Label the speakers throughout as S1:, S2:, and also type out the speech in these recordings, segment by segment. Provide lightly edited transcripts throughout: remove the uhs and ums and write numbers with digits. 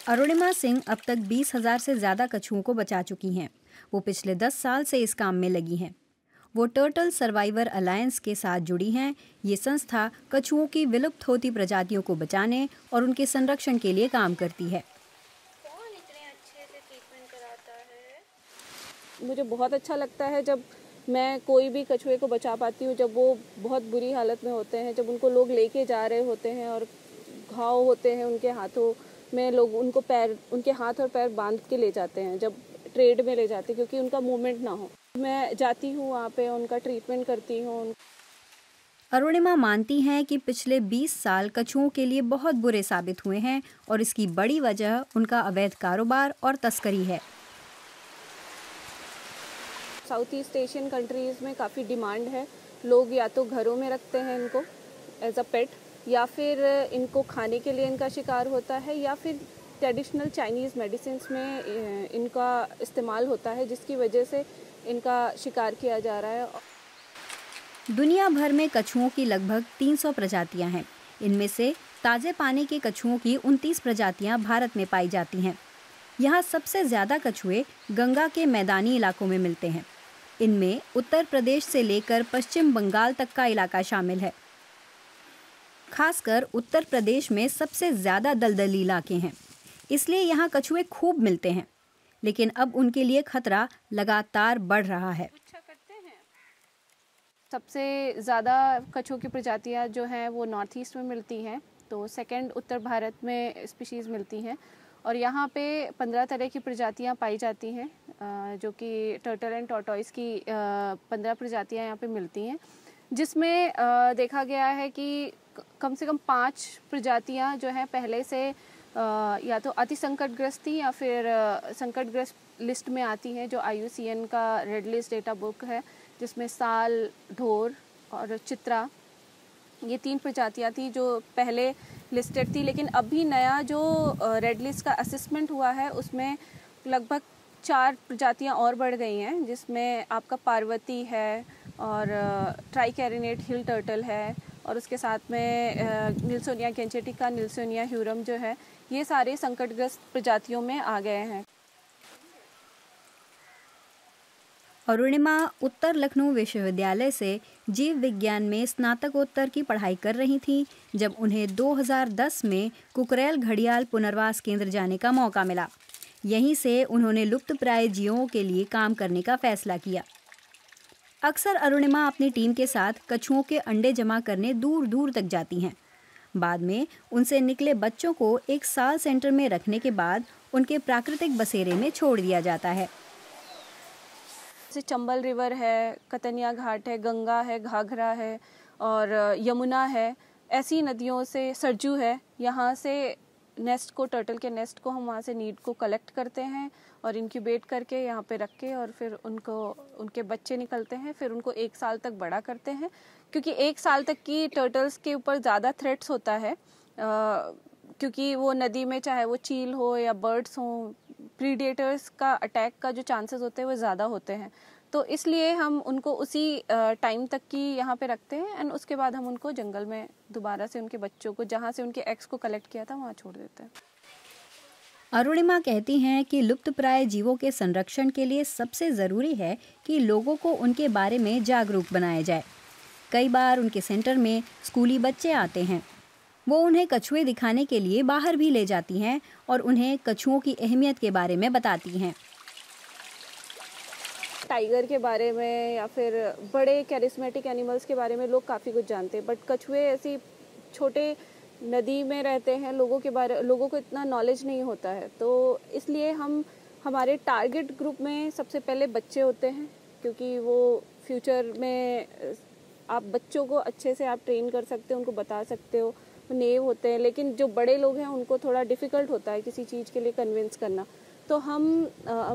S1: अरुणिमा सिंह अब तक 20,000 से ज़्यादा कछुओं को बचा चुकी हैं। वो पिछले 10 साल से इस काम में लगी हैं। वो टर्टल सर्वाइवर अलायंस के साथ जुड़ी हैं। ये संस्था कछुओं की विलुप्त होती प्रजातियों को बचाने और उनके संरक्षण के लिए काम करती है।
S2: कौन इतने अच्छे से ट्रीटमेंट कराता है? मुझे बहुत अच्छा लगता है जब मैं कोई भी कछुए को बचा पाती हूँ, जब वो बहुत बुरी हालत में होते हैं, जब उनको लोग लेके जा रहे होते हैं और घाव होते हैं उनके हाथों में, लोग उनके हाथ और पैर बांध के ले जाते हैं, जब ट्रेड में ले जाते हैं क्योंकि उनका मूवमेंट ना हो। मैं जाती हूँ वहाँ पे, उनका ट्रीटमेंट करती हूँ।
S1: अरुणिमा मानती हैं कि पिछले 20 साल कछुओं के लिए बहुत बुरे साबित हुए हैं और इसकी बड़ी वजह उनका अवैध कारोबार और तस्करी है।
S2: साउथ ईस्ट एशियन कंट्रीज़ में काफ़ी डिमांड है। लोग या तो घरों में रखते हैं इनको एज अ पेट, या फिर इनको खाने के लिए इनका शिकार होता है, या फिर ट्रेडिशनल चाइनीज़ मेडिसिन्स में इनका इस्तेमाल होता है, जिसकी वजह से इनका शिकार किया जा रहा है।
S1: दुनिया भर में कछुओं की लगभग 300 प्रजातियां हैं। इनमें से ताजे पानी के कछुओं की 29 प्रजातियां भारत में पाई जाती हैं। यहाँ सबसे ज़्यादा कछुए गंगा के मैदानी इलाकों में मिलते हैं। इनमें उत्तर प्रदेश से लेकर पश्चिम बंगाल तक का इलाका शामिल है। खासकर उत्तर प्रदेश में सबसे ज़्यादा दलदली इलाके हैं, इसलिए यहाँ कछुए खूब मिलते हैं। लेकिन अब उनके लिए खतरा लगातार बढ़ रहा है।
S2: सबसे ज़्यादा कछुओं की प्रजातियाँ जो हैं वो नॉर्थ ईस्ट में मिलती हैं, तो सेकंड उत्तर भारत में स्पीशीज़ मिलती हैं, और यहाँ पे 15 तरह की प्रजातियाँ पाई जाती हैं, जो कि टर्टल एंड टॉर्टॉइस की 15 प्रजातियाँ यहाँ पे मिलती हैं, जिसमें देखा गया है कि कम से कम 5 प्रजातियाँ जो हैं पहले से या तो अति संकटग्रस्त थी या फिर संकटग्रस्त लिस्ट में आती हैं, जो IUCN का रेड लिस्ट डेटा बुक है, जिसमें साल, ढोर और चित्रा, ये 3 प्रजातियाँ थी जो पहले लिस्टेड थी। लेकिन अभी नया जो रेड लिस्ट का असेसमेंट हुआ है उसमें लगभग 4 प्रजातियाँ और बढ़ गई हैं, जिसमें आपका पार्वती है और ट्राइकैरिनेट हिल टर्टल है, और उसके साथ में निल्सोनिया केंचेटिका, निल्सोनिया ह्यूरम जो है, ये सारे संकटग्रस्त प्रजातियों में आ गए हैं।
S1: अरुणिमा उत्तर लखनऊ विश्वविद्यालय से जीव विज्ञान में स्नातकोत्तर की पढ़ाई कर रही थी जब उन्हें 2010 में कुकरेल घड़ियाल पुनर्वास केंद्र जाने का मौका मिला। यहीं से उन्होंने लुप्तप्राय जीवों के लिए काम करने का फैसला किया। अक्सर अरुणिमा अपनी टीम के साथ कछुओं के अंडे जमा करने दूर दूर तक जाती हैं। बाद में उनसे निकले बच्चों को एक साल सेंटर में रखने के बाद उनके प्राकृतिक बसेरे में छोड़ दिया जाता है।
S2: जैसे चंबल रिवर है, कतनिया घाट है, गंगा है, घाघरा है और यमुना है, ऐसी नदियों से सरजू है, यहाँ से नेस्ट को, टर्टल के नेस्ट को हम वहाँ से नीड को कलेक्ट करते हैं और इंक्यूबेट करके यहाँ पे रख के, और फिर उनके बच्चे निकलते हैं, फिर उनको 1 साल तक बड़ा करते हैं, क्योंकि 1 साल तक की टर्टल्स के ऊपर ज़्यादा थ्रेट्स होता है, क्योंकि वो नदी में चाहे वो चील हो या बर्ड्स हों, प्रीडेटर्स का अटैक का जो चांसेस होते हैं वो ज़्यादा होते हैं, तो इसलिए हम उनको उसी टाइम तक की यहाँ पे रखते हैं, एंड उसके बाद हम उनको जंगल में दोबारा से उनके बच्चों को, जहाँ से उनके एग्स को कलेक्ट किया था, वहाँ छोड़ देते हैं।
S1: अरुणिमा कहती हैं कि लुप्तप्राय जीवों के संरक्षण के लिए सबसे ज़रूरी है कि लोगों को उनके बारे में जागरूक बनाया जाए। कई बार उनके सेंटर में स्कूली बच्चे आते हैं। वो उन्हें कछुए दिखाने के लिए बाहर भी ले जाती हैं और उन्हें कछुओं की अहमियत के बारे में बताती हैं।
S2: टाइगर के बारे में या फिर बड़े कैरिस्मेटिक एनिमल्स के बारे में लोग काफ़ी कुछ जानते हैं, बट कछुए ऐसी छोटे नदी में रहते हैं, लोगों को इतना नॉलेज नहीं होता है, तो इसलिए हम हमारे टारगेट ग्रुप में सबसे पहले बच्चे होते हैं, क्योंकि वो फ्यूचर में आप बच्चों को अच्छे से आप ट्रेन कर सकते हो, उनको बता सकते हो, नेव होते हैं। लेकिन जो बड़े लोग हैं उनको थोड़ा डिफ़िकल्ट होता है किसी चीज़ के लिए कन्विंस करना, तो हम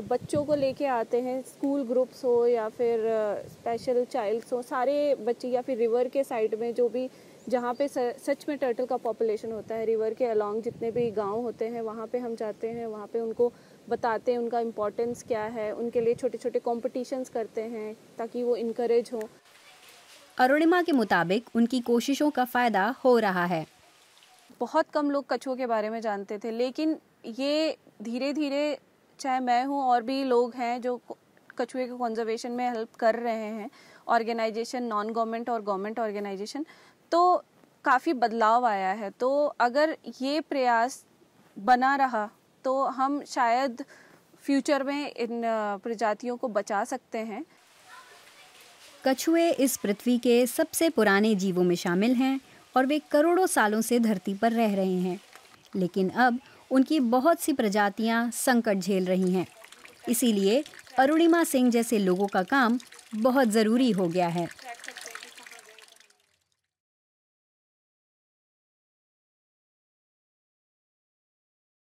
S2: बच्चों को लेके आते हैं, स्कूल ग्रुप्स हो या फिर स्पेशल चाइल्ड्स हो, सारे बच्चे, या फिर रिवर के साइड में जो भी, जहाँ पे सच में टर्टल का पॉपुलेशन होता है, रिवर के अलॉन्ग जितने भी गांव होते हैं, वहाँ पे हम जाते हैं, वहाँ पे उनको बताते हैं उनका इम्पोर्टेंस क्या है, उनके लिए छोटे छोटे कॉम्पिटिशन्स करते हैं ताकि वो इनकरेज हो।
S1: अरुणिमा के मुताबिक उनकी कोशिशों का फ़ायदा हो रहा है।
S2: बहुत कम लोग कछुओं के बारे में जानते थे, लेकिन ये धीरे धीरे, चाहे मैं हूँ और भी लोग हैं जो कछुए के कंजर्वेशन में हेल्प कर रहे हैं, ऑर्गेनाइजेशन, नॉन गवर्नमेंट और गवर्नमेंट ऑर्गेनाइजेशन, तो काफ़ी बदलाव आया है। तो अगर ये प्रयास बना रहा तो हम शायद फ्यूचर में इन प्रजातियों को बचा सकते हैं।
S1: कछुए इस पृथ्वी के सबसे पुराने जीवों में शामिल हैं और वे करोड़ों सालों से धरती पर रह रहे हैं, लेकिन अब उनकी बहुत सी प्रजातियां संकट झेल रही हैं। इसीलिए अरुणिमा सिंह जैसे लोगों का काम बहुत ज़रूरी हो गया है।